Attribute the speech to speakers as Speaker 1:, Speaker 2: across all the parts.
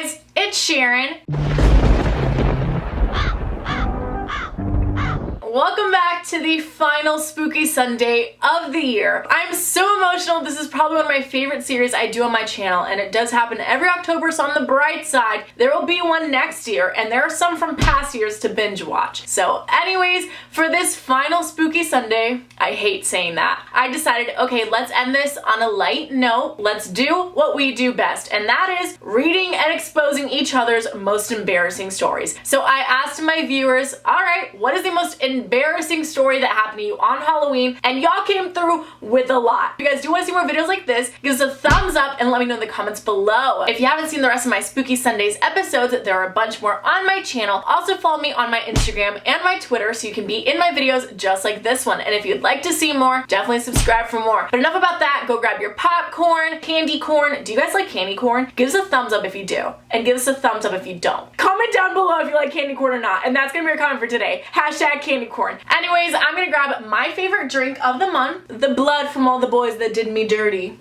Speaker 1: guys, it's Sharon. Welcome back to the final spooky Sunday of the year. I'm so emotional. This is probably one of my favorite series I do on my channel, and it does happen every October, so on the bright side, there will be one next year, and there are some from past years to binge watch. So anyways, for this final spooky Sunday, I hate saying that, I decided, okay, let's end this on a light note. Let's do what we do best, and that is reading and exposing each other's most embarrassing stories. So I asked my viewers, all right, what is the most embarrassing story that happened to you on Halloween? And y'all came through with a lot. If you guys do want to see more videos like this, give us a thumbs up and let me know in the comments below. If you haven't seen the rest of my Spooky Sundays episodes, there are a bunch more on my channel. Also follow me on my Instagram and my Twitter so you can be in my videos just like this one. And if you'd like to see more, definitely subscribe for more. But enough about that, go grab your popcorn, candy corn. Do you guys like candy corn? Give us a thumbs up if you do, and give us a thumbs up if you don't. Comment down below if you like candy corn or not, and that's gonna be your comment for today. Hashtag candy corn. Anyways, I'm gonna grab my favorite drink of the month, the blood from all the boys that did me dirty.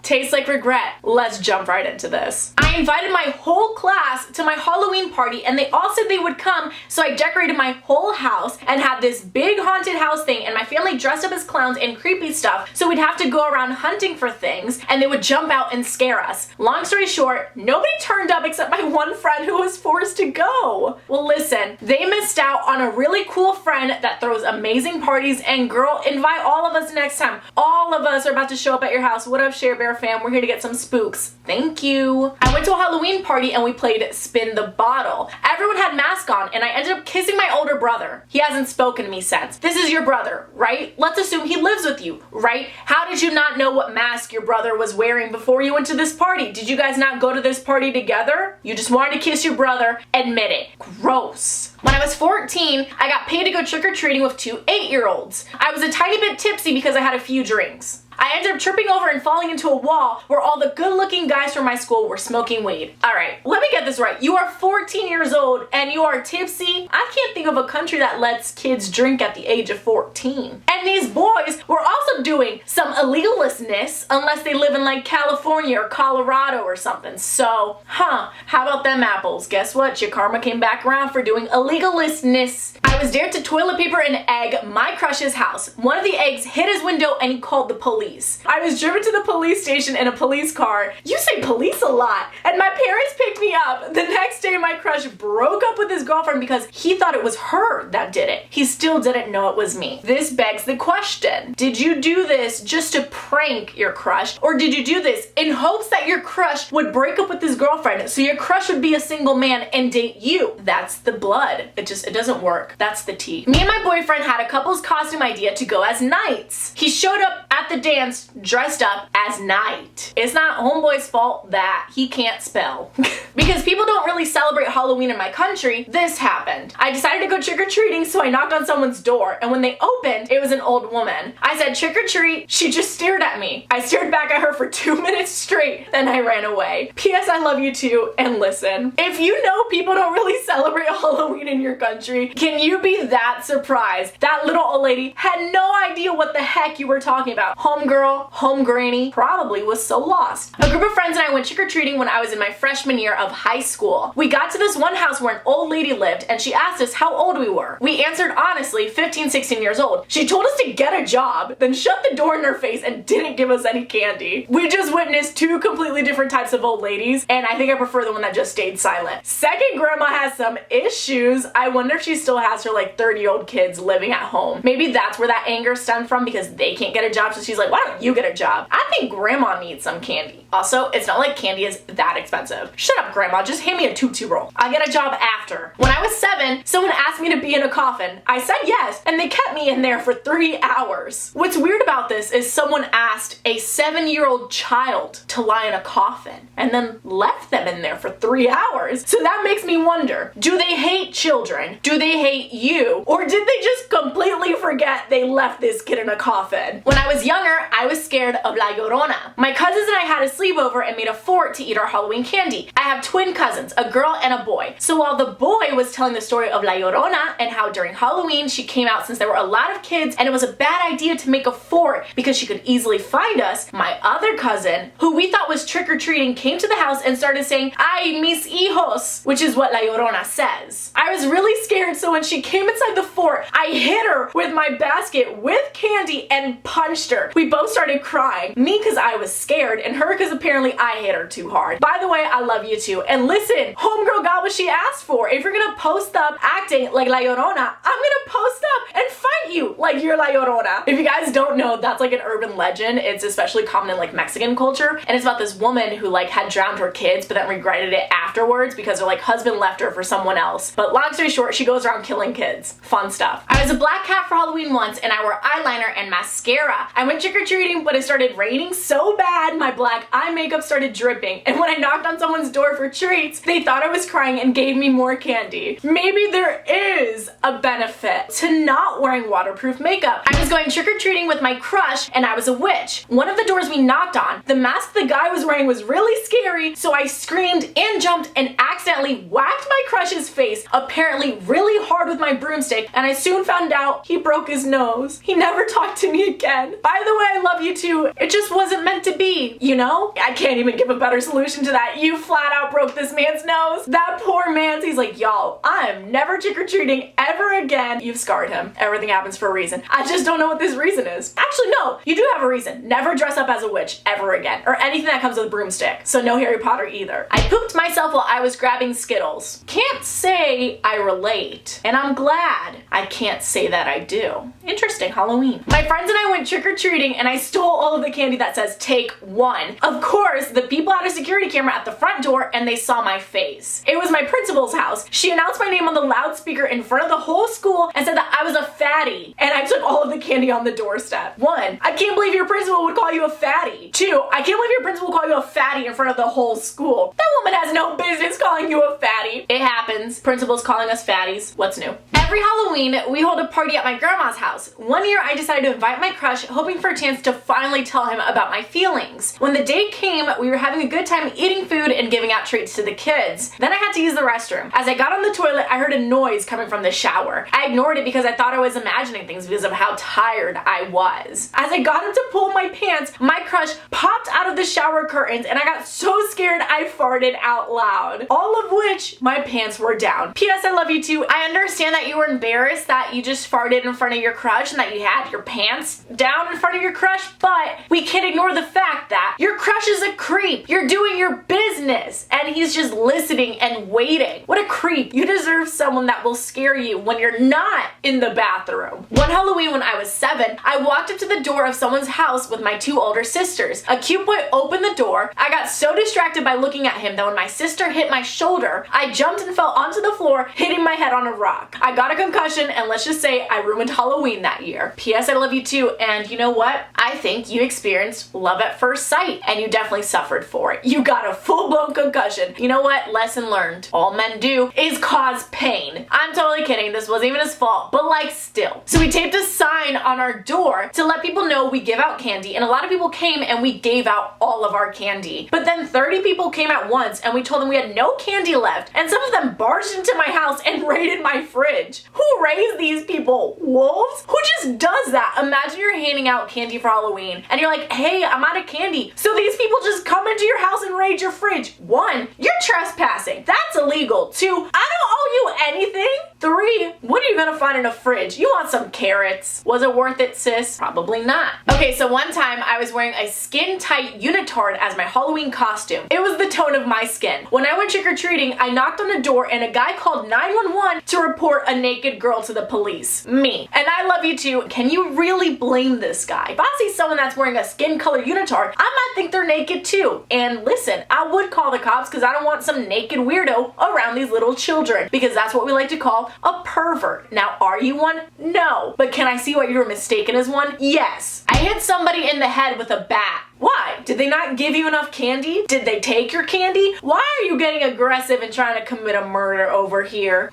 Speaker 1: Tastes like regret. Let's jump right into this. I invited my whole class to my Halloween party and they all said they would come, so I decorated my whole house and had this big haunted house thing, and my family dressed up as clowns and creepy stuff, so we'd have to go around hunting for things and they would jump out and scare us. Long story short, nobody turned up except my one friend who was forced to go. Well listen, they missed out on a really cool friend that throws amazing parties, and girl, invite all of us next time. All of us are about to show up at your house. What up, Sharbear fam? We're here to get some spooks. Thank you. I went to a Halloween party and we played Spin the Bottle. Everyone had masks on and I ended up kissing my older brother. He hasn't spoken to me since. This is your brother, right? Let's assume he lives with you, right? How did you not know what mask your brother was wearing before you went to this party? Did you guys not go to this party together? You just wanted to kiss your brother. Admit it. Gross. When I was 14, I got paid to go trick-or-treating with two 8-year-olds. I was a tiny bit tipsy because I had a few drinks. I ended up tripping over and falling into a wall where all the good-looking guys from my school were smoking weed. Alright, let me get this right. You are 14 years old and you are tipsy? I can't think of a country that lets kids drink at the age of 14. And these boys were also doing some illegalness unless they live in like California or Colorado or something. So, how about them apples? Guess what? Your karma came back around for doing illegalness. I was dared to toilet paper an egg my crush's house. One of the eggs hit his window and he called the police. I was driven to the police station in a police car. You say police a lot. And my parents picked me up. The next day my crush broke up with his girlfriend because he thought it was her that did it. He still didn't know it was me. This begs the question. Did you do this just to prank your crush? Or did you do this in hopes that your crush would break up with his girlfriend so your crush would be a single man and date you? That's the blood. It doesn't work. That's the tea. Me and my boyfriend had a couple's costume idea to go as knights. He showed up at the dance dressed up as knight. It's not homeboy's fault that he can't spell. Because people don't really celebrate Halloween in my country, this happened. I decided to go trick-or-treating, so I knocked on someone's door, and when they opened, it was an old woman. I said trick-or-treat, she just stared at me. I stared back at her for 2 minutes straight, then I ran away. P.S. I love you too, and listen, if you know people don't really celebrate Halloween in your country, can you be that surprised? That little old lady had no idea what the heck you were talking about. Homegirl, home granny, probably was so lost. A group of friends and I went trick-or-treating when I was in my freshman year of high school. We got to this one house where an old lady lived and she asked us how old we were. We answered honestly 15, 16 years old. She told us to get a job, then shut the door in her face and didn't give us any candy. We just witnessed two completely different types of old ladies, and I think I prefer the one that just stayed silent. Second, grandma has some issues. I wonder if she still has her like 30-year-old kids living at home. Maybe that's where that anger stemmed from, because they can't get a job, so she's like, why don't you get a job? I think grandma needs some candy. Also, it's not like candy is that expensive. Shut up, grandma, just hand me a Tootsie Roll. I'll get a job after. When I was 7, someone asked me to be in a coffin. I said yes, and they kept me in there for 3 hours. What's weird about this is someone asked a 7-year-old child to lie in a coffin and then left them in there for 3 hours. So that makes me wonder, do they hate children? Do they hate you? Or did they just completely forget they left this kid in a coffin? When I was younger, I was scared of La Llorona. My cousins and I had a sleepover and made a fort to eat our Halloween candy candy. I have twin cousins, a girl and a boy. So while the boy was telling the story of La Llorona and how during Halloween she came out since there were a lot of kids and it was a bad idea to make a fort because she could easily find us, my other cousin, who we thought was trick-or-treating, came to the house and started saying, "Ay, mis hijos," which is what La Llorona says. I was really scared, so when she came inside the fort, I hit her with my basket with candy and punched her. We both started crying. Me because I was scared, and her because apparently I hit her too hard. By the way, I love you too. And listen, Homegirl got what she asked for. If you're gonna post up acting like La Llorona, I'm gonna post up and fight you like you're La Llorona. If you guys don't know, that's like an urban legend. It's especially common in like Mexican culture, and it's about this woman who like had drowned her kids but then regretted it afterwards because her like husband left her for someone else. But long story short, she goes around killing kids. Fun stuff. I was a black cat for Halloween once and I wore eyeliner and mascara. I went trick-or-treating, but it started raining so bad my black eye makeup started dripping, and when I knocked on someone's door for treats, they thought I was crying and gave me more candy. Maybe there is a benefit to not wearing waterproof makeup. I was going trick-or-treating with my crush and I was a witch. One of the doors we knocked on, the mask the guy was wearing was really scary, so I screamed and jumped and accidentally whacked my crush's face, apparently really hard with my broomstick, and I soon found out he broke his nose. He never talked to me again. By the way, I love you too. It just wasn't meant to be, you know? I can't even give a better solution to that. You flat out broke this man's nose. That poor man, he's like, y'all, I'm never trick-or-treating ever again. You've scarred him. Everything happens for a reason. I just don't know what this reason is. Actually, no, you do have a reason. Never dress up as a witch ever again, or anything that comes with a broomstick. So no Harry Potter either. I pooped myself while I was grabbing Skittles. Can't say I relate, and I'm glad I can't say that I do. Interesting Halloween. My friends and I went trick-or-treating and I stole all of the candy that says take one. Of course, the people had a security camera at the front door and they saw my face. It was my principal's house. She announced my name on the loudspeaker in front of the whole school and said that I was a fatty, and I took all of the candy on the doorstep. 1, I can't believe your principal would call you a fatty. 2, I can't believe your principal would call you a fatty in front of the whole school. That woman has no business calling you a fatty. It happens. Principal's calling us fatties. What's new? Every Halloween, we hold a party at my grandma's house. One year, I decided to invite my crush, hoping for a chance to finally tell him about my feelings. When the day came, we were having a good time eating food and giving out treats to the kids. Then I had to use the restroom. As I got on the toilet, I heard a noise coming from the shower. I ignored it because I thought I was imagining things because of how tired I was. As I got him to pull my pants, my crush popped out of the shower curtains and I got so scared I farted out loud. All of which, my pants were down. P.S. I love you too. I understand that you were embarrassed that you just farted in front of your crush and that you had your pants down in front of your crush, but we can't ignore the fact that your crush is a creep. You're doing your business and he's just listening and waiting. What a creep. You deserve someone that will scare you when you're not in the bathroom. One Halloween when I was 7, I walked up to the door of someone's house with my 2 older sisters. A cute boy opened the door. I got so distracted by looking at him that when my sister hit my shoulder, I jumped and fell onto the floor, hitting my head on a rock. I got a concussion, and let's just say I ruined Halloween that year. P.S. I love you too, and you know what? I think you experienced love at first sight, and you definitely suffered for it. You got a full-blown concussion. You know what? Lesson learned. All men do is cause pain. I'm totally kidding. This wasn't even his fault, but like still. So we taped a sign on our door to let people know we give out candy, and a lot of people came and we gave out all of our candy. But then 30 people came at once and we told them we had no candy left, and some of them barged into my house and raided my fridge. Who raised these people? Wolves? Who just does that? Imagine you're handing out candy for Halloween and you're like, hey, I'm out of candy. So these people just come into your house and raid your fridge. 1, you're trespassing. That's illegal. 2, I don't owe you anything. 3, what are you gonna find in a fridge? You want some carrots. Was it worth it, sis? Probably not. Okay, so one time I was wearing a skin-tight unitard as my Halloween costume. It was the tone of my skin. When I went trick-or-treating, I knocked on a door and a guy called 911 to report a naked girl to the police. Me. And I love you too. Can you really blame this guy? If I see someone that's wearing a skin-colored unitard, I might think they're naked too. And listen, I would call the cops because I don't want some naked weirdo around these little children, because that's what we like to call a pervert. Now, are you one? No. But can I see why you were mistaken as one? Yes. I hit somebody in the head with a bat. Why? Did they not give you enough candy? Did they take your candy? Why are you getting aggressive and trying to commit a murder over here?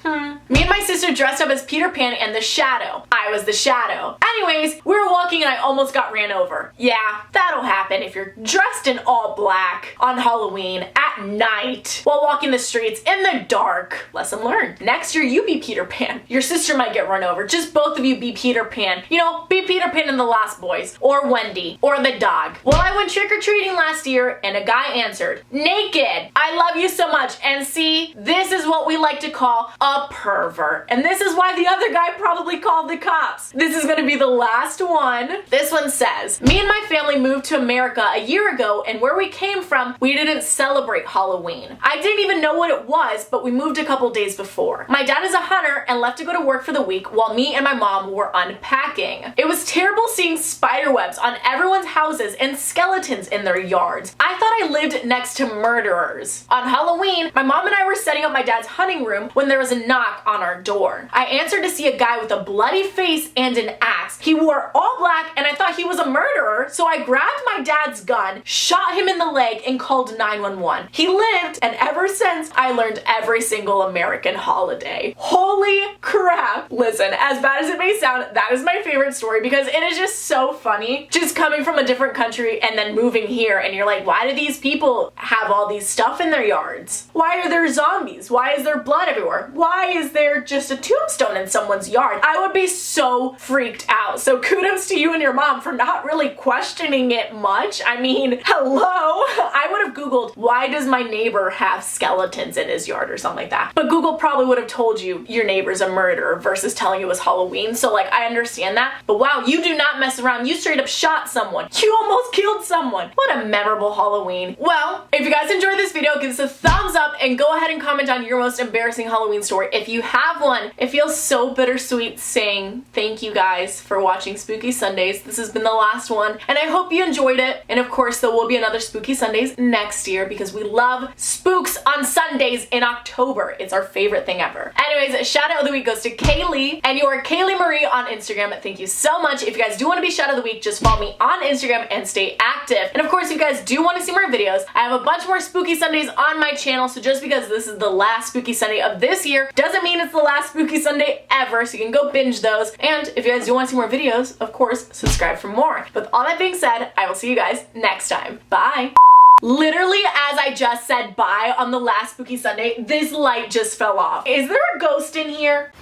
Speaker 1: Me and my sister dressed up as Peter Pan and the Shadow. I was the Shadow. Anyways, we were walking and I almost got ran over. Yeah, that'll happen if you're dressed in all black on Halloween at night while walking the streets in the dark. Lesson learned. Next year, you be Peter Pan. Your sister might get run over. Just both of you be Peter Pan. You know, be Peter Pan and the Lost Boys, or Wendy, or the dog. Well, I went trick-or-treating last year and a guy answered, naked. I love you so much. And see, this is what we like to call a pervert. And this is why the other guy probably called the cops. This is gonna be the last one. This one says, me and my family moved to America a year ago, and where we came from, we didn't celebrate Halloween. I didn't even know what it was, but we moved a couple days before. My dad is a hunter and left to go to work for the week while me and my mom were unpacking. It was terrible seeing spider webs on everyone's houses and skeletons in their yards. I thought I lived next to murderers. On Halloween, my mom and I were setting up my dad's hunting room when there was a knock on our door. I answered to see a guy with a bloody face and an axe. He wore all black and I thought he was a murderer, so I grabbed my dad's gun, shot him in the leg, and called 911. He lived, and ever since, I learned every single American holiday. Holy crap. Listen, as bad as it may sound, that is my favorite story because it is just so funny. Just coming from a different country and then moving here and you're like, why do these people have all these stuff in their yards? Why are there zombies? Why is there blood everywhere? Why is there just a tombstone in someone's yard? I would be so freaked out. So kudos to you and your mom for not really questioning it much. I mean, hello? I would have Googled, why does my neighbor have skeletons in his yard or something like that? But Google probably would have told you your neighbor's a murderer versus telling you it was Halloween. So like, I understand that. But wow, you do not mess around. You straight up shot someone. You almost killed someone. What a memorable Halloween. Well, if you guys enjoyed this video, give us a thumbs up and go ahead and comment on your most embarrassing Halloween story if you have one. It feels so bittersweet saying thank you guys for watching Spooky Sundays. This has been the last one and I hope you enjoyed it. And of course, there will be another Spooky Sundays next year because we love spooks on Sundays in October. It's our favorite thing ever. Anyways, shout out of the week goes to Kaylee, and you are Kaylee Marie on Instagram. Thank you so much. If you guys do want to be shout out of the week, just follow me on Instagram and stay active. And of course, if you guys do want to see more videos, I have a bunch more Spooky Sundays on my channel. So just because this is the last Spooky Sunday of this year doesn't mean it's the last Spooky Sunday ever. So you can go binge those. And if you guys do want to see more videos, of course, subscribe for more. With all that being said, I will see you guys next time. Bye. Literally, as I just said bye on the last Spooky Sunday, this light just fell off. Is there a ghost in here?